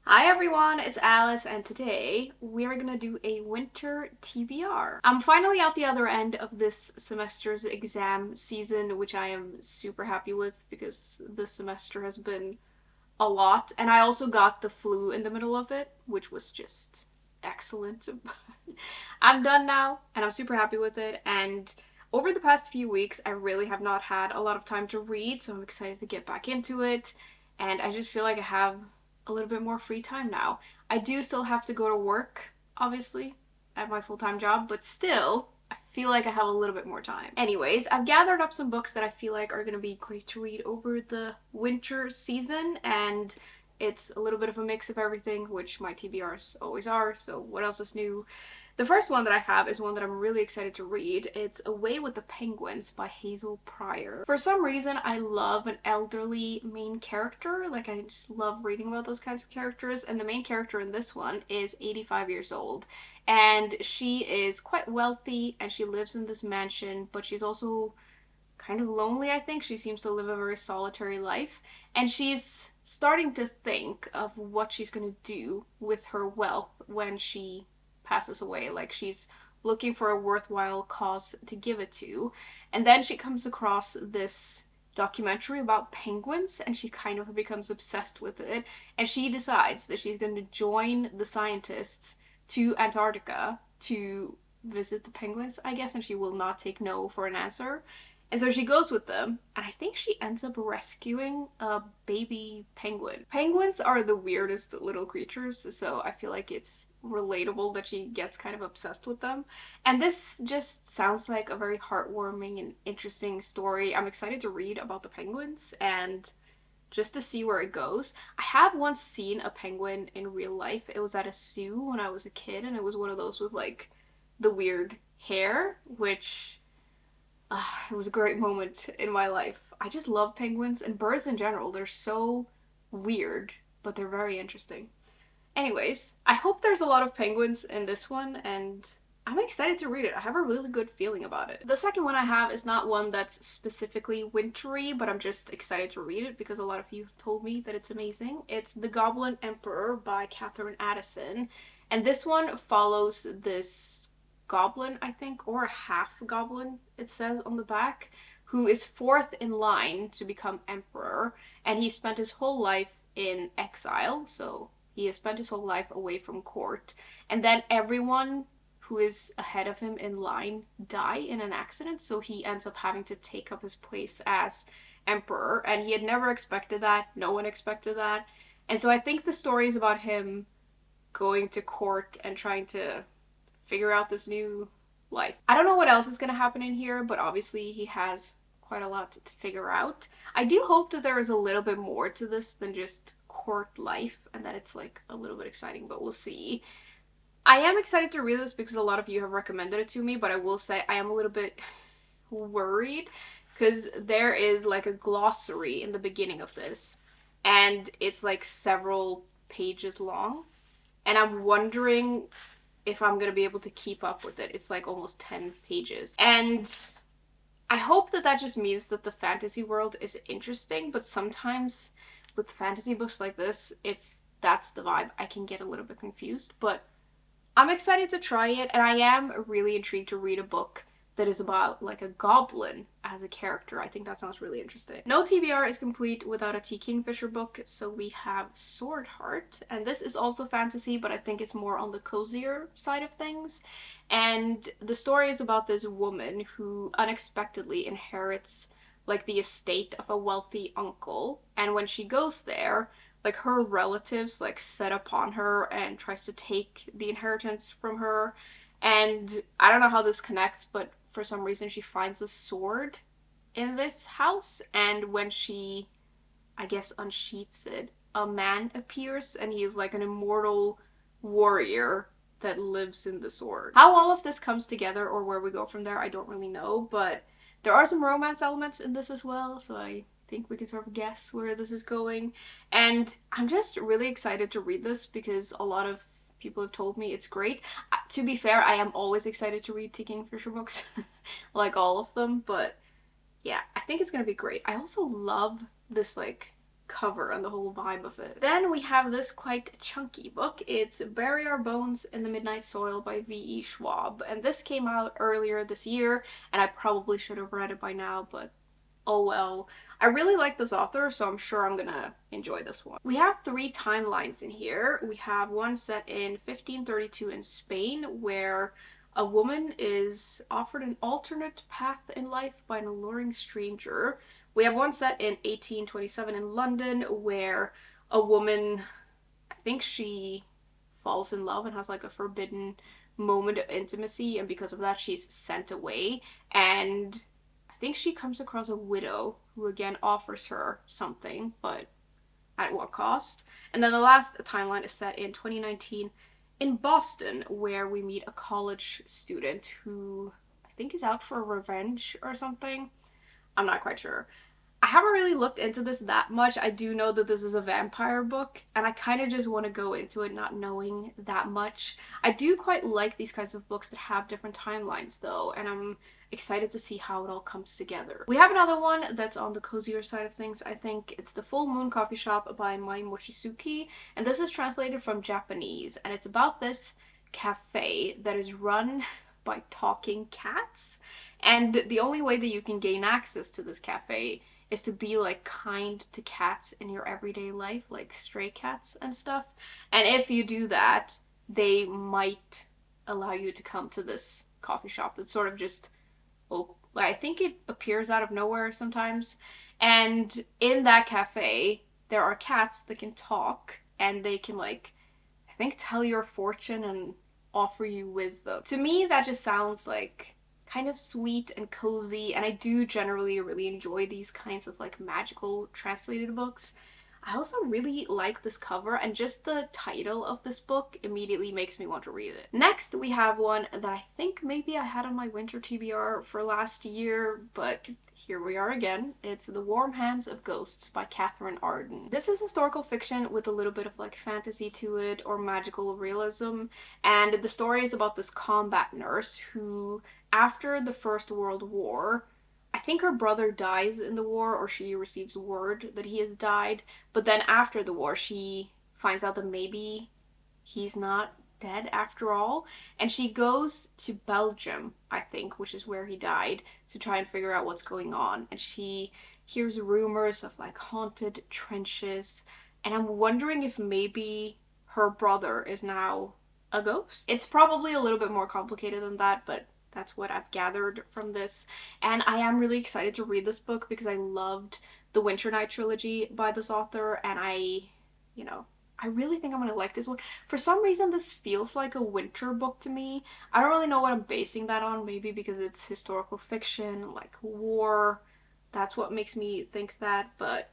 Hi everyone, it's Alice, and today we're gonna do a winter TBR. I'm finally out the other end of this semester's exam season, which I am super happy with because this semester has been a lot, and I also got the flu in the middle of it, which was just excellent. I'm done now, and I'm super happy with it, and over the past few weeks, I really have not had a lot of time to read, so I'm excited to get back into it, and I just feel like I have a little bit more free time now. I do still have to go to work, obviously, at my full time job, but still, I feel like I have a little bit more time. Anyways, I've gathered up some books that I feel like are going to be great to read over the winter season, and it's a little bit of a mix of everything, which my TBRs always are, so what else is new? The first one that I have is one that I'm really excited to read. It's Away with the Penguins by Hazel Pryor. For some reason, I love an elderly main character. Like, I just love reading about those kinds of characters. And the main character in this one is 85 years old. And she is quite wealthy and she lives in this mansion, but she's also kind of lonely, I think. She seems to live a very solitary life. And she's starting to think of what she's going to do with her wealth when she passes away. Like, she's looking for a worthwhile cause to give it to. And then she comes across this documentary about penguins and she kind of becomes obsessed with it. And she decides that she's going to join the scientists to Antarctica to visit the penguins, I guess, and she will not take no for an answer. And so she goes with them, and I think she ends up rescuing a baby penguin. Penguins are the weirdest little creatures, so I feel like it's relatable that she gets kind of obsessed with them. And this just sounds like a very heartwarming and interesting story. I'm excited to read about the penguins and just to see where it goes. I have once seen a penguin in real life. It was at a zoo when I was a kid, and it was one of those with like the weird hair, which it was a great moment in my life. I just love penguins and birds in general. They're so weird, but they're very interesting. Anyways, I hope there's a lot of penguins in this one, and I'm excited to read it. I have a really good feeling about it. The second one I have is not one that's specifically wintry, but I'm just excited to read it because a lot of you have told me that it's amazing. It's The Goblin Emperor by Katherine Addison, and this one follows this goblin, I think, or a half goblin, it says on the back, who is fourth in line to become emperor, and he spent his whole life in exile, so he has spent his whole life away from court. And then everyone who is ahead of him in line die in an accident, so he ends up having to take up his place as emperor. And he had never expected that. No one expected that. And so I think the story is about him going to court and trying to figure out this new life. I don't know what else is going to happen in here, but obviously he has quite a lot to figure out. I do hope that there is a little bit more to this than just court life and that it's like a little bit exciting, but we'll see. I am excited to read this because a lot of you have recommended it to me, but I will say I am a little bit worried because there is like a glossary in the beginning of this and it's like several pages long, and I'm wondering if I'm gonna be able to keep up with it. It's like almost 10 pages. And I hope that that just means that the fantasy world is interesting, but sometimes with fantasy books like this, if that's the vibe, I can get a little bit confused. But I'm excited to try it, and I am really intrigued to read a book that is about like a goblin as a character. I think that sounds really interesting. No TBR is complete without a T. Kingfisher book, so we have Swordheart, and this is also fantasy, but I think it's more on the cozier side of things. And the story is about this woman who unexpectedly inherits like the estate of a wealthy uncle, and when she goes there, like her relatives like set upon her and tries to take the inheritance from her. And I don't know how this connects, but for some reason she finds a sword in this house, and when she, I guess, unsheaths it, a man appears and he is like an immortal warrior that lives in the sword. How all of this comes together or where we go from there, I don't really know, but there are some romance elements in this as well, so I think we can sort of guess where this is going. And I'm just really excited to read this because a lot of people have told me it's great. To be fair, I am always excited to read T. Kingfisher books, like all of them, but yeah, I think it's gonna be great. I also love this like cover and the whole vibe of it. Then we have this quite chunky book. It's Bury Our Bones in the Midnight Soil by V.E. Schwab, and this came out earlier this year, and I probably should have read it by now, but oh well. I really like this author, so I'm sure I'm gonna enjoy this one. We have 3 timelines in here. We have one set in 1532 in Spain, where a woman is offered an alternate path in life by an alluring stranger. We have one set in 1827 in London, where a woman, I think she falls in love and has like a forbidden moment of intimacy, and because of that she's sent away, and I think she comes across a widow who again offers her something, but at what cost? And then the last timeline is set in 2019 in Boston, where we meet a college student who I think is out for revenge or something. I'm not quite sure. I haven't really looked into this that much. I do know that this is a vampire book, and I kind of just want to go into it not knowing that much. I do quite like these kinds of books that have different timelines, though, and I'm excited to see how it all comes together. We have another one that's on the cozier side of things, I think. It's The Full Moon Coffee Shop by Mochizuki, and this is translated from Japanese, and it's about this cafe that is run by talking cats. And the only way that you can gain access to this cafe is to be like kind to cats in your everyday life, like stray cats and stuff. And if you do that, they might allow you to come to this coffee shop that's sort of just, oh, I think it appears out of nowhere sometimes. And in that cafe, there are cats that can talk, and they can, like, I think tell your fortune and offer you wisdom. To me, that just sounds like kind of sweet and cozy, and I do generally really enjoy these kinds of like magical translated books. I also really like this cover, and just the title of this book immediately makes me want to read it. Next, we have one that I think maybe I had on my winter TBR for last year, but here we are again. It's The Warm Hands of Ghosts by Katherine Arden. This is historical fiction with a little bit of like fantasy to it, or magical realism, and the story is about this combat nurse who, after the First World War, I think her brother dies in the war, or she receives word that he has died, but then after the war she finds out that maybe he's not dead after all, and she goes to Belgium, I think, which is where he died, to try and figure out what's going on. And she hears rumors of like haunted trenches, and I'm wondering if maybe her brother is now a ghost. It's probably a little bit more complicated than that, but that's what I've gathered from this. And I am really excited to read this book because I loved the Winter Night trilogy by this author, and you know, I really think I'm gonna like this one. For some reason, this feels like a winter book to me. I don't really know what I'm basing that on, maybe because it's historical fiction, like war. That's what makes me think that, but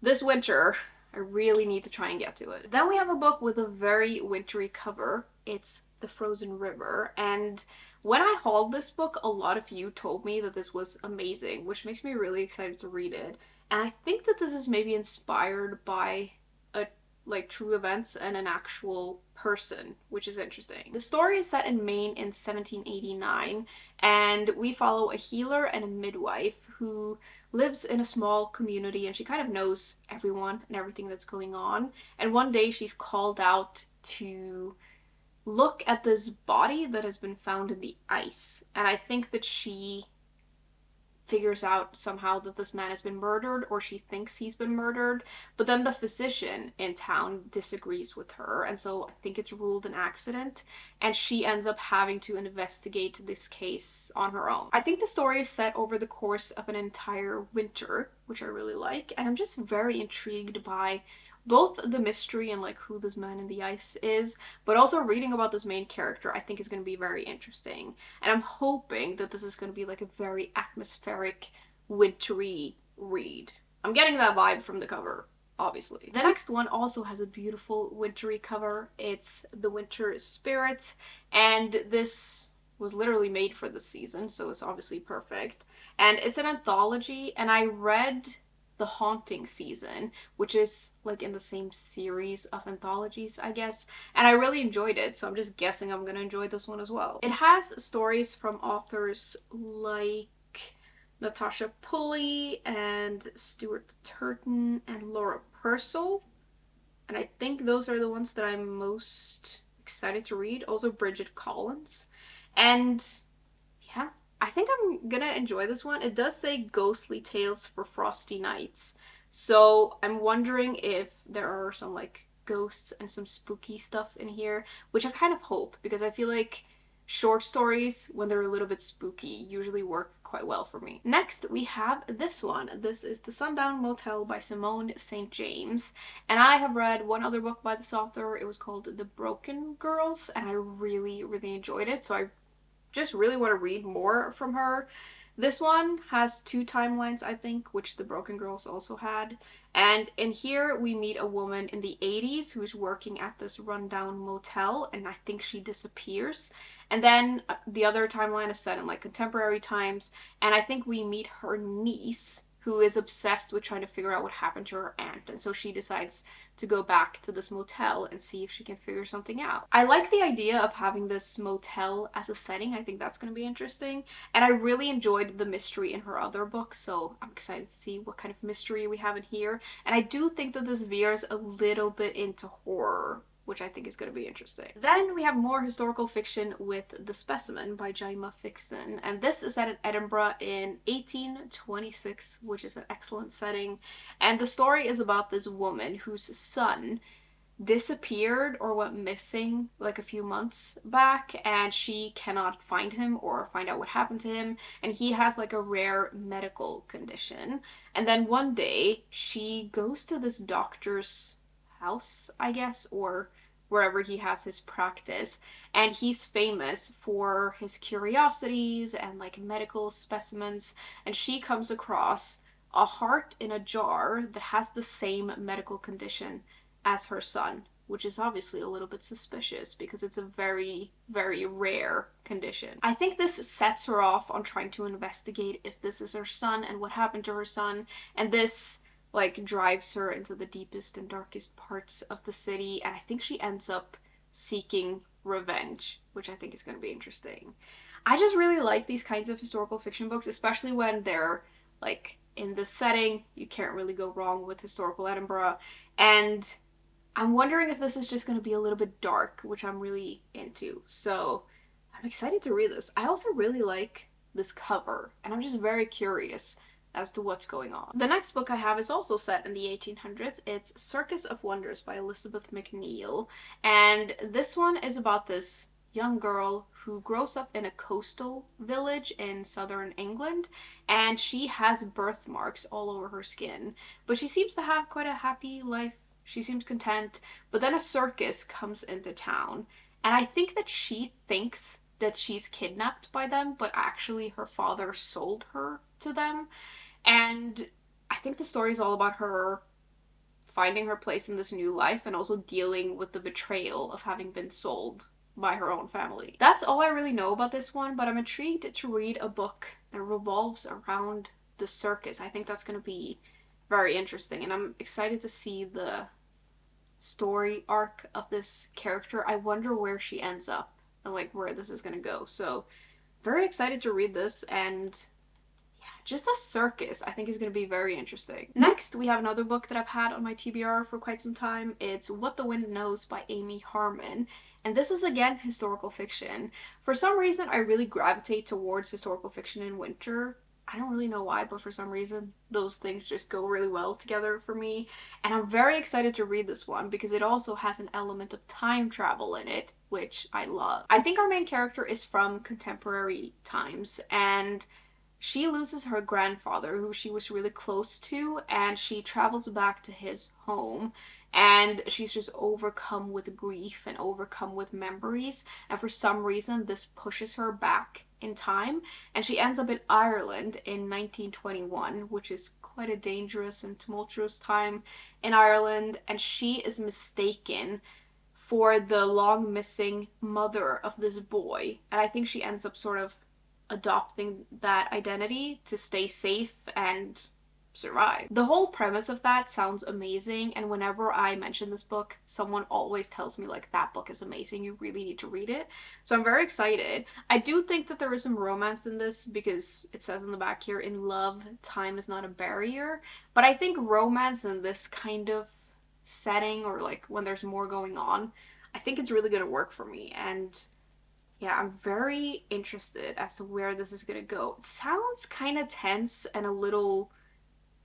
this winter, I really need to try and get to it. Then we have a book with a very wintry cover. It's The Frozen River, and when I hauled this book, a lot of you told me that this was amazing, which makes me really excited to read it. And I think that this is maybe inspired by a like true events and an actual person, which is interesting. The story is set in Maine in 1789, and we follow a healer and a midwife who lives in a small community, and she kind of knows everyone and everything that's going on. And one day she's called out to look at this body that has been found in the ice, and I think that she figures out somehow that this man has been murdered, or she thinks he's been murdered, but then the physician in town disagrees with her, and so I think it's ruled an accident, and she ends up having to investigate this case on her own. I think the story is set over the course of an entire winter, which I really like, and I'm just very intrigued by both the mystery and like who this man in the ice is, but also reading about this main character I think is going to be very interesting. And I'm hoping that this is going to be like a very atmospheric, wintry read. I'm getting that vibe from the cover, obviously. The next one also has a beautiful wintry cover. It's The Winter Spirit, and this was literally made for this season, so it's obviously perfect. And it's an anthology, and I read The Haunting season, which is like in the same series of anthologies, I guess, and I really enjoyed it, so I'm just guessing I'm gonna enjoy this one as well. It has stories from authors like Natasha Pulley and Stuart Turton and Laura Purcell. And I think those are the ones that I'm most excited to read. Also Bridget Collins. And yeah, I think I'm gonna enjoy this one. It does say ghostly tales for frosty nights. So I'm wondering if there are some like ghosts and some spooky stuff in here, which I kind of hope because I feel like short stories, when they're a little bit spooky, usually work quite well for me. Next, we have this one. This is The Sundown Motel by Simone St. James. And I have read one other book by this author. It was called The Broken Girls, and I really, really enjoyed it. So I just really want to read more from her. This one has two timelines, I think, which the Broken Girls also had. And in here, we meet a woman in the 80s who's working at this rundown motel, and I think she disappears. And then the other timeline is set in like contemporary times, and I think we meet her niece who is obsessed with trying to figure out what happened to her aunt. And so she decides to go back to this motel and see if she can figure something out. I like the idea of having this motel as a setting. I think that's going to be interesting. And I really enjoyed the mystery in her other books, so I'm excited to see what kind of mystery we have in here. And I do think that this veers a little bit into horror, which I think is going to be interesting. Then we have more historical fiction with The Specimen by Jaime Fixen, and this is set in Edinburgh in 1826, which is an excellent setting. And the story is about this woman whose son disappeared or went missing like a few months back, and she cannot find him or find out what happened to him, and he has like a rare medical condition. And then one day she goes to this doctor's house, I guess, or wherever he has his practice, and he's famous for his curiosities and like medical specimens. And she comes across a heart in a jar that has the same medical condition as her son, which is obviously a little bit suspicious because it's a very, very rare condition. I think this sets her off on trying to investigate if this is her son and what happened to her son, and this like drives her into the deepest and darkest parts of the city, and I think she ends up seeking revenge, which I think is going to be interesting. I just really like these kinds of historical fiction books, especially when they're like in this setting. You can't really go wrong with historical Edinburgh. And I'm wondering if this is just going to be a little bit dark, which I'm really into. So I'm excited to read this. I also really like this cover, and I'm just very curious as to what's going on. The next book I have is also set in the 1800s. It's Circus of Wonders by Elizabeth Macneal, and this one is about this young girl who grows up in a coastal village in southern England, and she has birthmarks all over her skin, but she seems to have quite a happy life. She seems content, but then a circus comes into town, and I think that she thinks that she's kidnapped by them, but actually her father sold her to them. And I think the story is all about her finding her place in this new life and also dealing with the betrayal of having been sold by her own family. That's all I really know about this one, but I'm intrigued to read a book that revolves around the circus. I think that's going to be very interesting, and I'm excited to see the story arc of this character. I wonder where she ends up and like where this is going to go. So very excited to read this, and yeah, just the circus I think is going to be very interesting. Next, we have another book that I've had on my TBR for quite some time. It's What the Wind Knows by Amy Harmon. And this is again historical fiction. For some reason, I really gravitate towards historical fiction in winter. I don't really know why, but for some reason, those things just go really well together for me. And I'm very excited to read this one because it also has an element of time travel in it, which I love. I think our main character is from contemporary times, and she loses her grandfather, who she was really close to, and she travels back to his home. And she's just overcome with grief and overcome with memories. And for some reason, this pushes her back in time. And she ends up in Ireland in 1921, which is quite a dangerous and tumultuous time in Ireland. And she is mistaken for the long missing mother of this boy. And I think she ends up sort of adopting that identity to stay safe and survive. The whole premise of that sounds amazing, and whenever I mention this book, someone always tells me like, that book is amazing, you really need to read it. So I'm very excited. I do think that there is some romance in this because it says on the back here, in love, time is not a barrier. But I think romance in this kind of setting, or like when there's more going on, I think it's really gonna work for me. And yeah, I'm very interested as to where this is gonna go. It sounds kind of tense and a little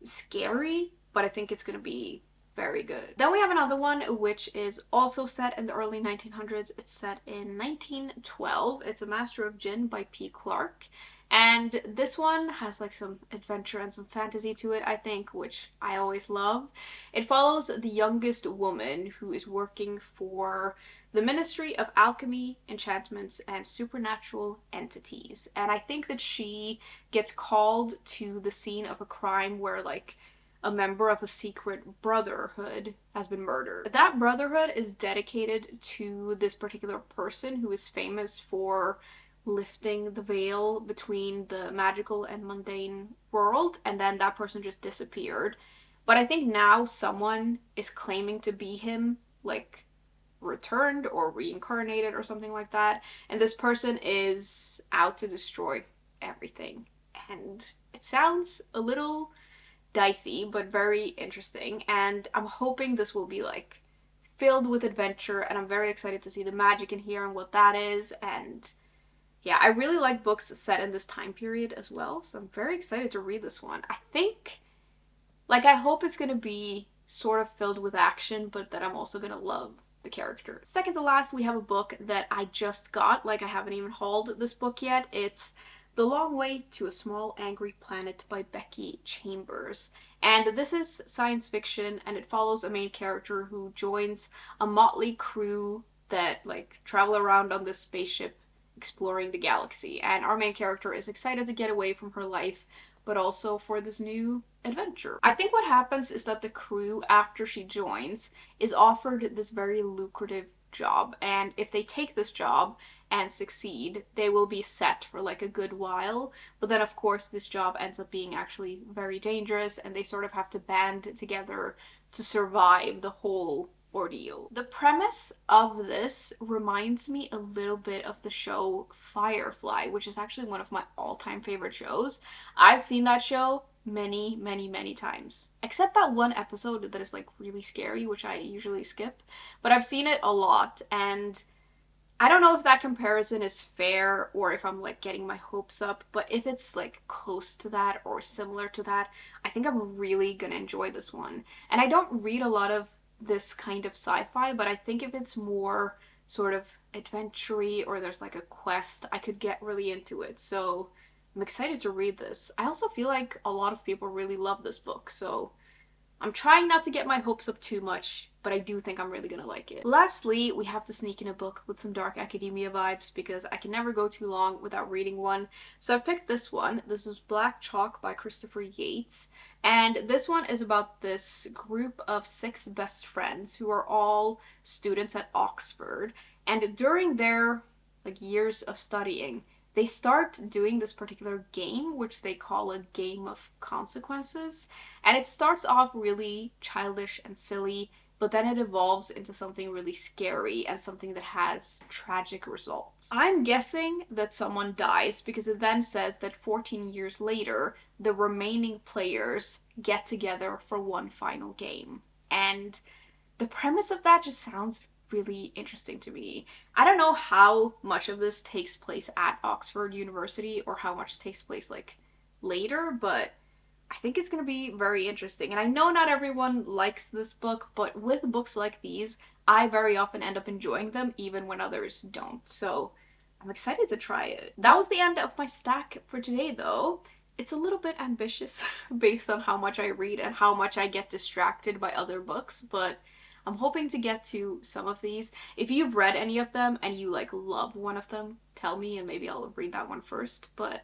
scary, but I think it's gonna be very good. Then we have another one which is also set in the early 1900s. It's set in 1912. It's A Master of Djinn by P. Clarke. And this one has like some adventure and some fantasy to it, I think, which I always love. It follows the youngest woman who is working for the Ministry of Alchemy, Enchantments, and Supernatural Entities. And I think that she gets called to the scene of a crime where like a member of a secret brotherhood has been murdered. That brotherhood is dedicated to this particular person who is famous for lifting the veil between the magical and mundane world, and then that person just disappeared. But I think now someone is claiming to be him, like returned or reincarnated or something like that, and this person is out to destroy everything. And it sounds a little dicey, but very interesting. And I'm hoping this will be like filled with adventure, and I'm very excited to see the magic in here and what that is. And yeah, I really like books set in this time period as well, so I'm very excited to read this one. I think, like, I hope it's gonna be sort of filled with action, but that I'm also gonna love the characters. Second to last, we have a book that I just got. Like, I haven't even hauled this book yet. It's The Long Way to a Small Angry Planet by Becky Chambers. And this is science fiction, and it follows a main character who joins a motley crew that, like, travel around on this spaceship exploring the galaxy. And our main character is excited to get away from her life, but also for this new adventure. I think what happens is that the crew, after she joins, is offered this very lucrative job, and if they take this job and succeed, they will be set for like a good while. But then, of course, this job ends up being actually very dangerous, and they sort of have to band together to survive the whole ordeal. The premise of this reminds me a little bit of the show Firefly, which is actually one of my all-time favorite shows. I've seen that show many, many, many times. Except that one episode that is like really scary, which I usually skip. But I've seen it a lot, and I don't know if that comparison is fair or if I'm like getting my hopes up, but if it's like close to that or similar to that, I think I'm really gonna enjoy this one. And I don't read a lot of this kind of sci-fi, but I think if it's more sort of adventure-y or there's like a quest, I could get really into it. So I'm excited to read this. I also feel like a lot of people really love this book, so I'm trying not to get my hopes up too much, but I do think I'm really gonna like it. Lastly, we have to sneak in a book with some dark academia vibes because I can never go too long without reading one. So I picked this one. This is Black Chalk by Christopher Yates. And this one is about this group of 6 best friends who are all students at Oxford. And during their like years of studying, they start doing this particular game, which they call a game of consequences. And it starts off really childish and silly, but then it evolves into something really scary and something that has tragic results. I'm guessing that someone dies because it then says that 14 years later, the remaining players get together for one final game. And the premise of that just sounds really interesting to me. I don't know how much of this takes place at Oxford University or how much takes place like later, but I think it's going to be very interesting. And I know not everyone likes this book, but with books like these, I very often end up enjoying them even when others don't. So I'm excited to try it. That was the end of my stack for today though. It's a little bit ambitious based on how much I read and how much I get distracted by other books, but I'm hoping to get to some of these. If you've read any of them and you like love one of them, tell me and maybe I'll read that one first. But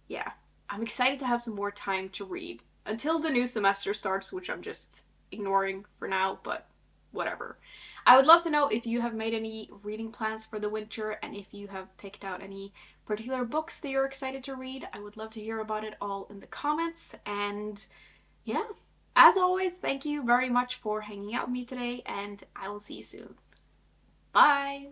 yeah, I'm excited to have some more time to read until the new semester starts, which I'm just ignoring for now, but whatever. I would love to know if you have made any reading plans for the winter and if you have picked out any particular books that you're excited to read. I would love to hear about it all in the comments. And yeah, as always, thank you very much for hanging out with me today, and I will see you soon. Bye!